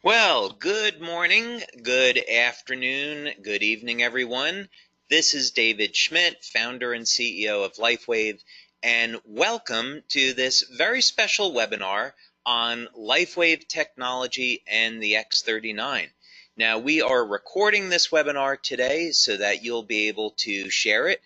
Well, good morning, good afternoon, good evening, everyone. This is David Schmidt, founder and CEO of LifeWave, and welcome to this very special webinar on LifeWave technology and the X39. Now, we are recording this webinar today so that you'll be able to share it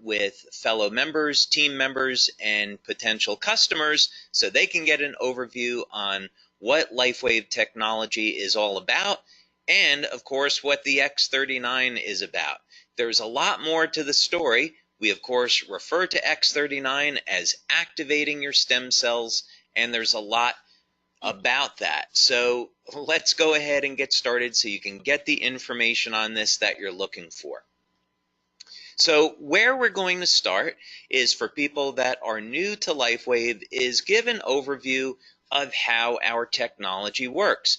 with fellow members, team members, and potential customers so they can get an overview on what LifeWave technology is all about, and of course what the X39 is about. There's a lot more to the story. We of course refer to X39 as activating your stem cells, and there's a lot about that. So let's go ahead and get started so you can get the information on this that you're looking for. So where we're going to start is for people that are new to LifeWave is give an overview of how our technology works,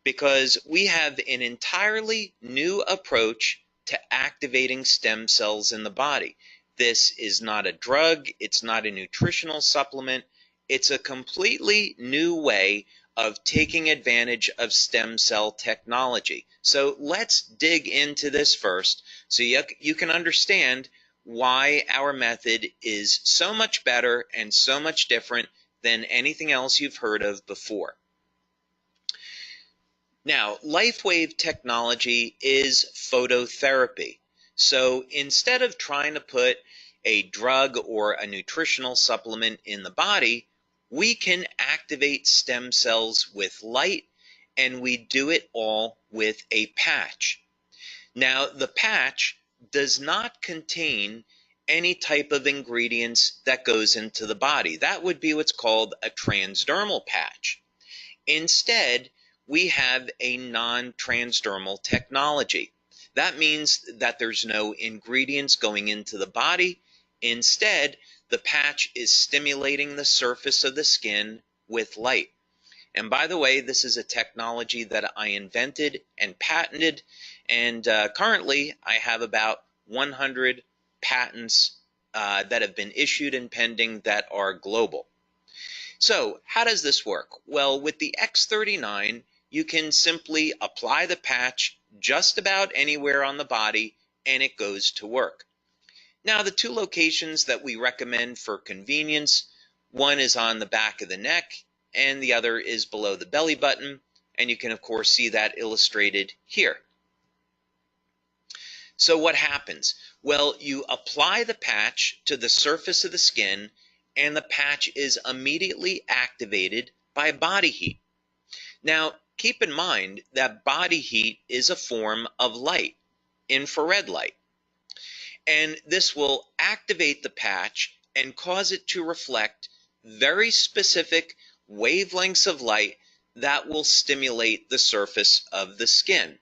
because we have an entirely new approach to activating stem cells in the body. This is not a drug, it's not a nutritional supplement, it's a completely new way of taking advantage of stem cell technology. So let's dig into this first so you can understand why our method is so much better and so much different than anything else you've heard of before. Now, LifeWave technology is phototherapy. So instead of trying to put a drug or a nutritional supplement in the body, we can activate stem cells with light, and we do it all with a patch. Now, the patch does not contain any type of ingredients that goes into the body. That would be what's called a transdermal patch. Instead, we have a non-transdermal technology. That means that there's no ingredients going into the body. Instead, the patch is stimulating the surface of the skin with light. And by the way, this is a technology that I invented and patented, and currently I have about 100 patents that have been issued and pending that are global. So how does this work? Well, with the X39, you can simply apply the patch just about anywhere on the body and it goes to work. Now, the two locations that we recommend for convenience, one is on the back of the neck and the other is below the belly button, and you can of course see that illustrated here. So what happens? Well, you apply the patch to the surface of the skin and the patch is immediately activated by body heat. Now, keep in mind that body heat is a form of light, infrared light. And this will activate the patch and cause it to reflect very specific wavelengths of light that will stimulate the surface of the skin.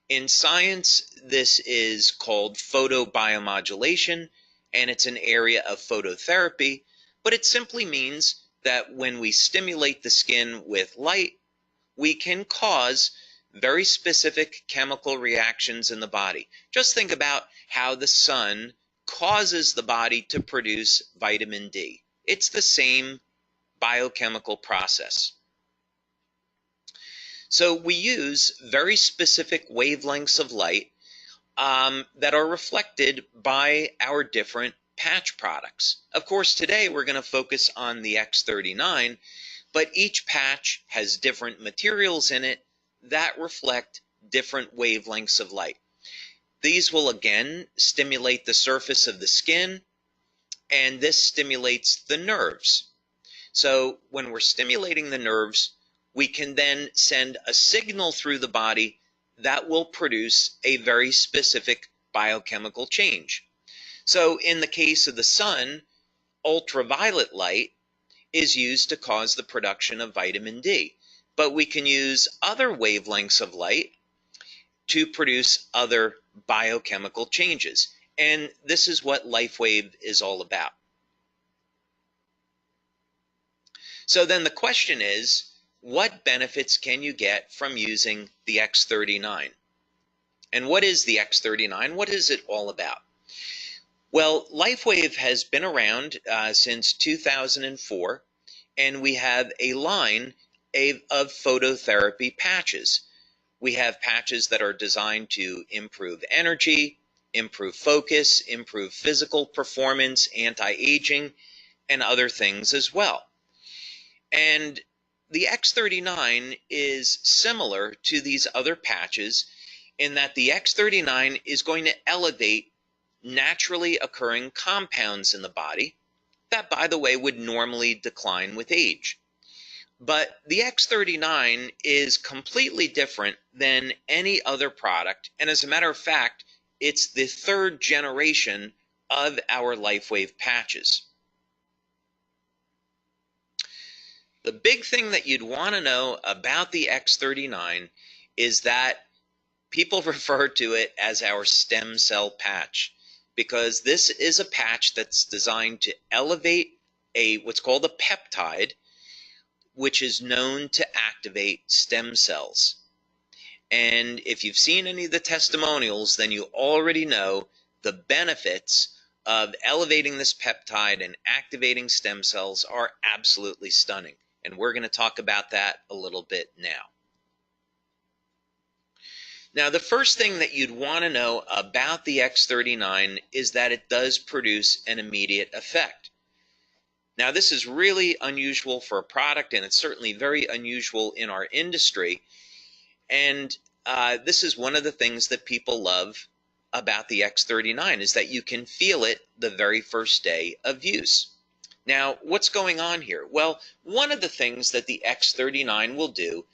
In science, this is called photobiomodulation, and it's an area of phototherapy, but it simply means that when we stimulate the skin with light, we can cause very specific chemical reactions in the body. Just think about how the sun causes the body to produce vitamin D. It's the same biochemical process. So we use very specific wavelengths of light that are reflected by our different patch products. Of course, today we're going to focus on the X39, but each patch has different materials in it that reflect different wavelengths of light. These will again stimulate the surface of the skin, and this stimulates the nerves. So when we're stimulating the nerves, we can then send a signal through the body that will produce a very specific biochemical change. So in the case of the sun, ultraviolet light is used to cause the production of vitamin D. But we can use other wavelengths of light to produce other biochemical changes. And this is what LifeWave is all about. So then the question is, what benefits can you get from using the X39? And what is the X39? What is it all about? Well, LifeWave has been around since 2004, and we have a line of phototherapy patches. We have patches that are designed to improve energy, improve focus, improve physical performance, anti-aging, and other things as well. And the X39 is similar to these other patches in that the X39 is going to elevate naturally occurring compounds in the body that, by the way, would normally decline with age. But the X39 is completely different than any other product, and as a matter of fact, it's the third generation of our LifeWave patches. The big thing that you'd want to know about the X39 is that people refer to it as our stem cell patch, because this is a patch that's designed to elevate what's called a peptide, which is known to activate stem cells. And if you've seen any of the testimonials, then you already know the benefits of elevating this peptide and activating stem cells are absolutely stunning. And we're going to talk about that a little bit now. Now, the first thing that you'd want to know about the X39 is that it does produce an immediate effect. Now, this is really unusual for a product, and it's certainly very unusual in our industry. And this is one of the things that people love about the X39 is that you can feel it the very first day of use. Now, what's going on here? Well, one of the things that the X39 will do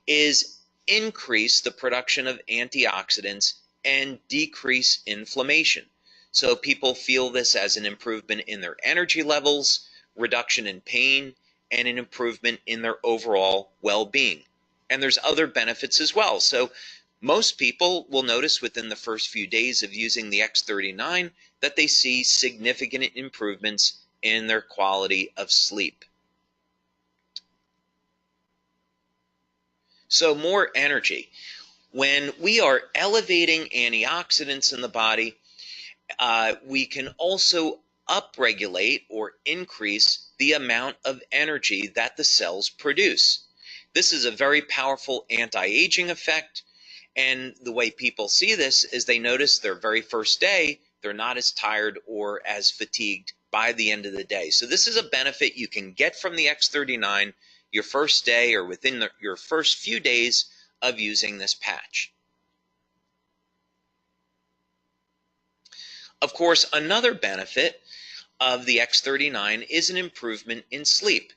is increase the production of antioxidants and decrease inflammation. So people feel this as an improvement in their energy levels, reduction in pain, and an improvement in their overall well-being. And there's other benefits as well. So most people will notice within the first few days of using the X39 that they see significant improvements in their quality of sleep. So more energy. When we are elevating antioxidants in the body, we can also upregulate or increase the amount of energy that the cells produce. This is a very powerful anti-aging effect, and the way people see this is they notice their very first day, they're not as tired or as fatigued by the end of the day. So this is a benefit you can get from the X39 your first day or within your first few days of using this patch. Of course, another benefit of the X39 is an improvement in sleep.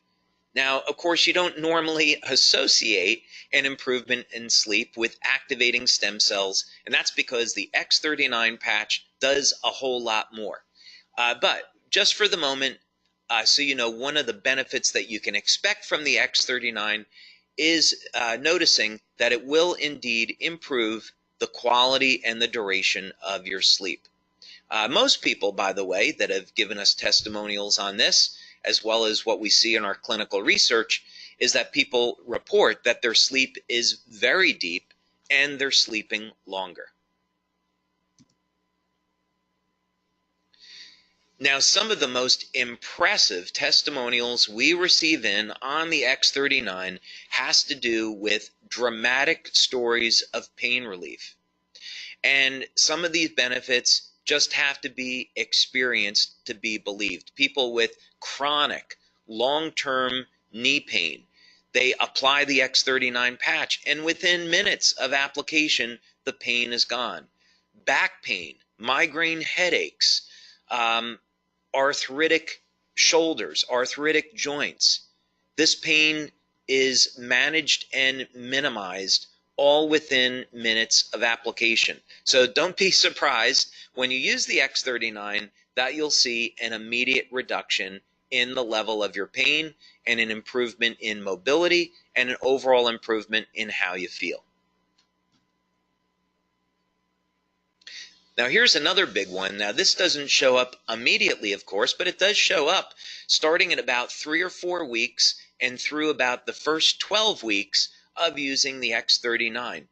Now, of course, you don't normally associate an improvement in sleep with activating stem cells, and that's because the X39 patch does a whole lot more. But just for the moment, so you know, one of the benefits that you can expect from the X39 is noticing that it will indeed improve the quality and the duration of your sleep. Most people, by the way, that have given us testimonials on this, as well as what we see in our clinical research, is that people report that their sleep is very deep and they're sleeping longer. Now, some of the most impressive testimonials we receive in on the X39 has to do with dramatic stories of pain relief. And some of these benefits just have to be experienced to be believed. People with chronic, long-term knee pain, they apply the X39 patch, and within minutes of application, the pain is gone. Back pain, migraine headaches, arthritic shoulders, arthritic joints. This pain is managed and minimized all within minutes of application. So don't be surprised when you use the X39 that you'll see an immediate reduction in the level of your pain and an improvement in mobility and an overall improvement in how you feel. Now, here's another big one. Now, this doesn't show up immediately, of course, but it does show up starting at about 3 or 4 weeks and through about the first 12 weeks of using the X39.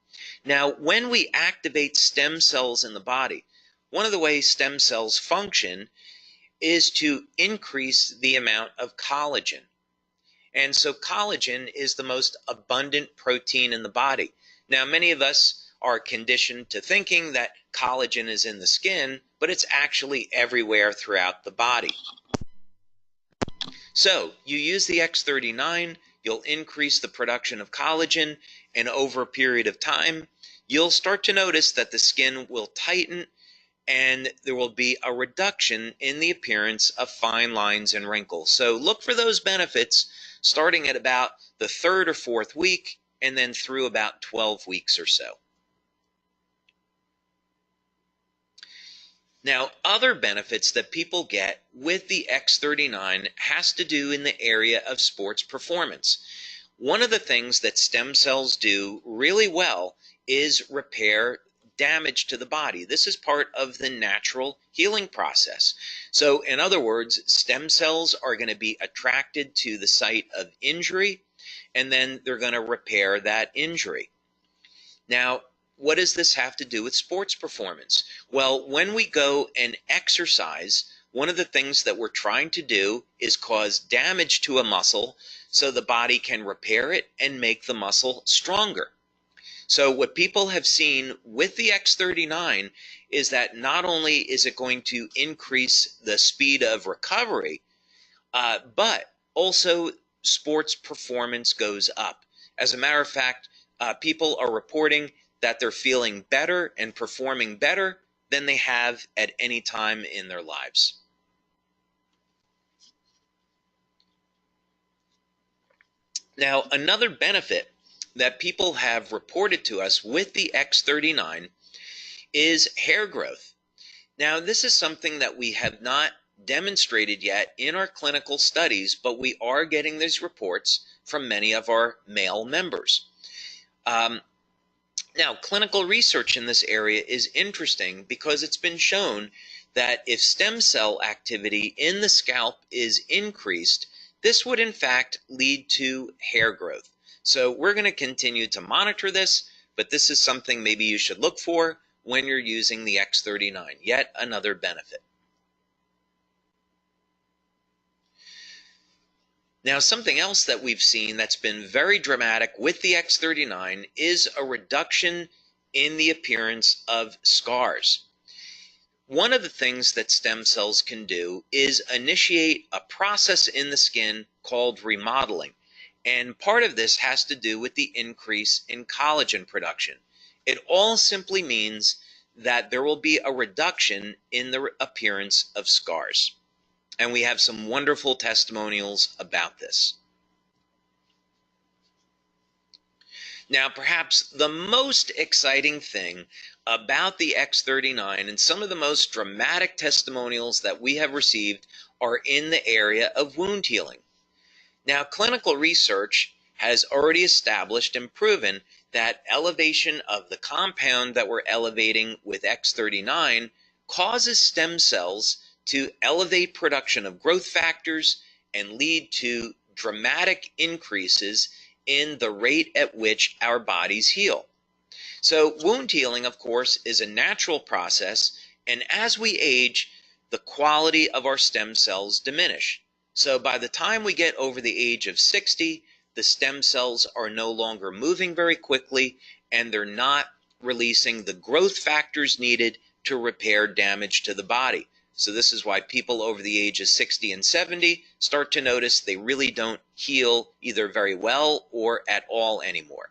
Now, when we activate stem cells in the body, one of the ways stem cells function is to increase the amount of collagen. And so collagen is the most abundant protein in the body. Now, many of us are conditioned to thinking that collagen is in the skin, but it's actually everywhere throughout the body. So you use the X39, you'll increase the production of collagen, and over a period of time, you'll start to notice that the skin will tighten and there will be a reduction in the appearance of fine lines and wrinkles. So look for those benefits starting at about the third or fourth week and then through about 12 weeks or so. Now, other benefits that people get with the X39 has to do in the area of sports performance. One of the things that stem cells do really well is repair damage to the body. This is part of the natural healing process. So, in other words, stem cells are going to be attracted to the site of injury, and then they're going to repair that injury. Now, what does this have to do with sports performance? Well, when we go and exercise, one of the things that we're trying to do is cause damage to a muscle so the body can repair it and make the muscle stronger. So what people have seen with the X39 is that not only is it going to increase the speed of recovery, but also sports performance goes up. As a matter of fact, people are reporting that they're feeling better and performing better than they have at any time in their lives. Now, another benefit that people have reported to us with the X39 is hair growth. Now, this is something that we have not demonstrated yet in our clinical studies, but we are getting these reports from many of our male members. Now, clinical research in this area is interesting because it's been shown that if stem cell activity in the scalp is increased, this would in fact lead to hair growth. So we're going to continue to monitor this, but this is something maybe you should look for when you're using the X39, yet another benefit. Now, something else that we've seen that's been very dramatic with the X39 is a reduction in the appearance of scars. One of the things that stem cells can do is initiate a process in the skin called remodeling. And part of this has to do with the increase in collagen production. It all simply means that there will be a reduction in the appearance of scars. And we have some wonderful testimonials about this. Now, perhaps the most exciting thing about the X39 and some of the most dramatic testimonials that we have received are in the area of wound healing. Now, clinical research has already established and proven that elevation of the compound that we're elevating with X39 causes stem cells to elevate production of growth factors and lead to dramatic increases in the rate at which our bodies heal. So wound healing, of course, is a natural process, and as we age, the quality of our stem cells diminish. So by the time we get over the age of 60, the stem cells are no longer moving very quickly, and they're not releasing the growth factors needed to repair damage to the body. So this is why people over the age of 60 and 70 start to notice they really don't heal either very well or at all anymore.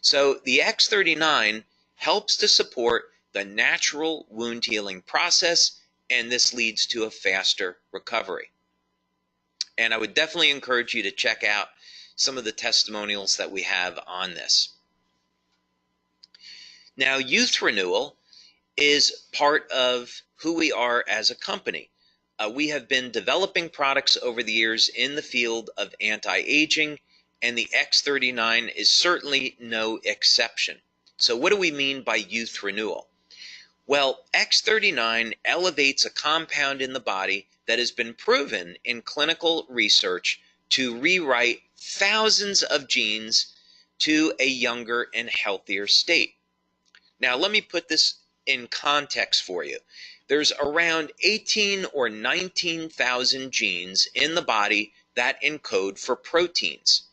So the X39 helps to support the natural wound healing process, and this leads to a faster recovery. And I would definitely encourage you to check out some of the testimonials that we have on this. Now, youth renewal is part of who we are as a company. We have been developing products over the years in the field of anti-aging, and the X39 is certainly no exception. So what do we mean by youth renewal? Well, X39 elevates a compound in the body that has been proven in clinical research to rewrite thousands of genes to a younger and healthier state. Now, let me put this in context for you. There's around 18 or 19,000 genes in the body that encode for proteins.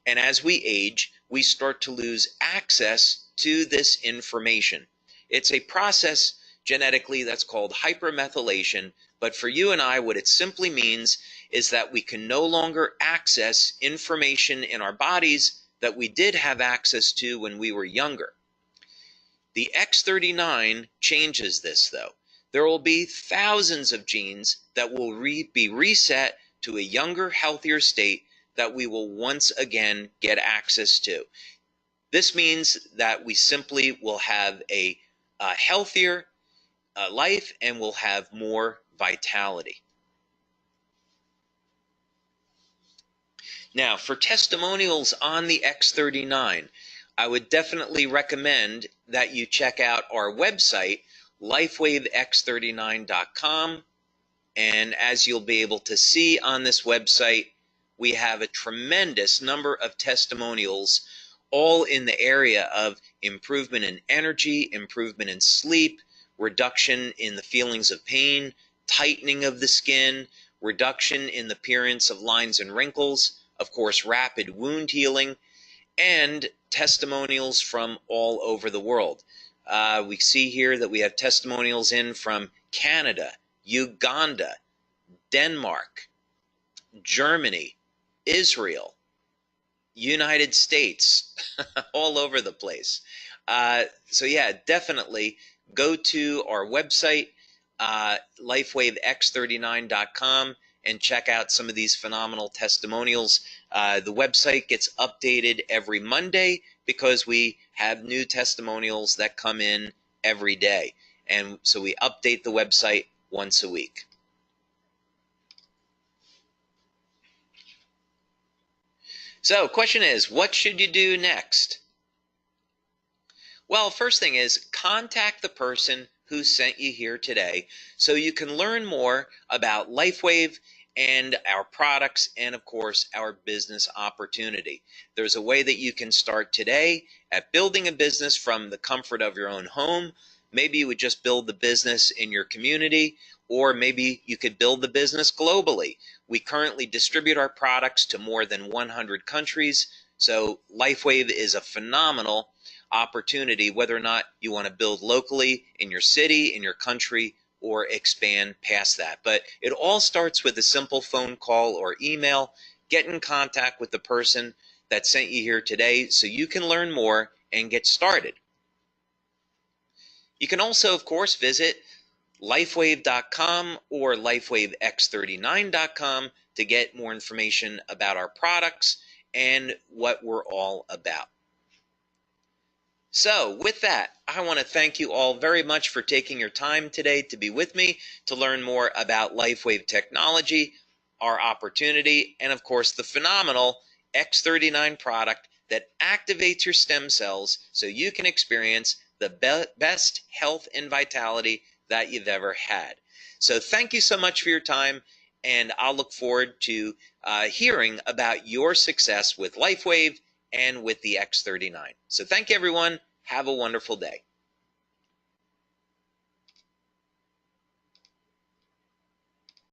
And as we age, we start to lose access to this information. It's a process genetically that's called hypermethylation, but for you and I, what it simply means is that we can no longer access information in our bodies that we did have access to when we were younger. The X39 changes this, though. There will be thousands of genes that will be reset to a younger, healthier state that we will once again get access to. This means that we simply will have a healthier life and will have more vitality. Now, for testimonials on the X39, I would definitely recommend that you check out our website, lifewavex39.com. And as you'll be able to see on this website, we have a tremendous number of testimonials, all in the area of improvement in energy, improvement in sleep, reduction in the feelings of pain, tightening of the skin, reduction in the appearance of lines and wrinkles, of course, rapid wound healing, and testimonials from all over the world. We see here that we have testimonials in from Canada, Uganda, Denmark, Germany, Israel, United States, all over the place. So yeah, definitely go to our website, lifewavex39.com, and check out some of these phenomenal testimonials. The website gets updated every Monday because we have new testimonials that come in every day. And so we update the website once a week. So, question is, what should you do next? Well, first thing is, contact the person who sent you here today so you can learn more about LifeWave and our products and, of course, our business opportunity. There's a way that you can start today at building a business from the comfort of your own home. Maybe you would just build the business in your community, or maybe you could build the business globally. We currently distribute our products to more than 100 countries, so LifeWave is a phenomenal opportunity, whether or not you want to build locally in your city, in your country, or expand past that. But it all starts with a simple phone call or email. Get in contact with the person that sent you here today so you can learn more and get started. You can also, of course, visit lifewave.com or lifewavex39.com to get more information about our products and what we're all about. So with that, I want to thank you all very much for taking your time today to be with me to learn more about LifeWave technology, our opportunity, and of course the phenomenal X39 product that activates your stem cells so you can experience the best health and vitality that you've ever had. So thank you so much for your time, and I'll look forward to hearing about your success with LifeWave and with the X39. So thank you, everyone. Have a wonderful day.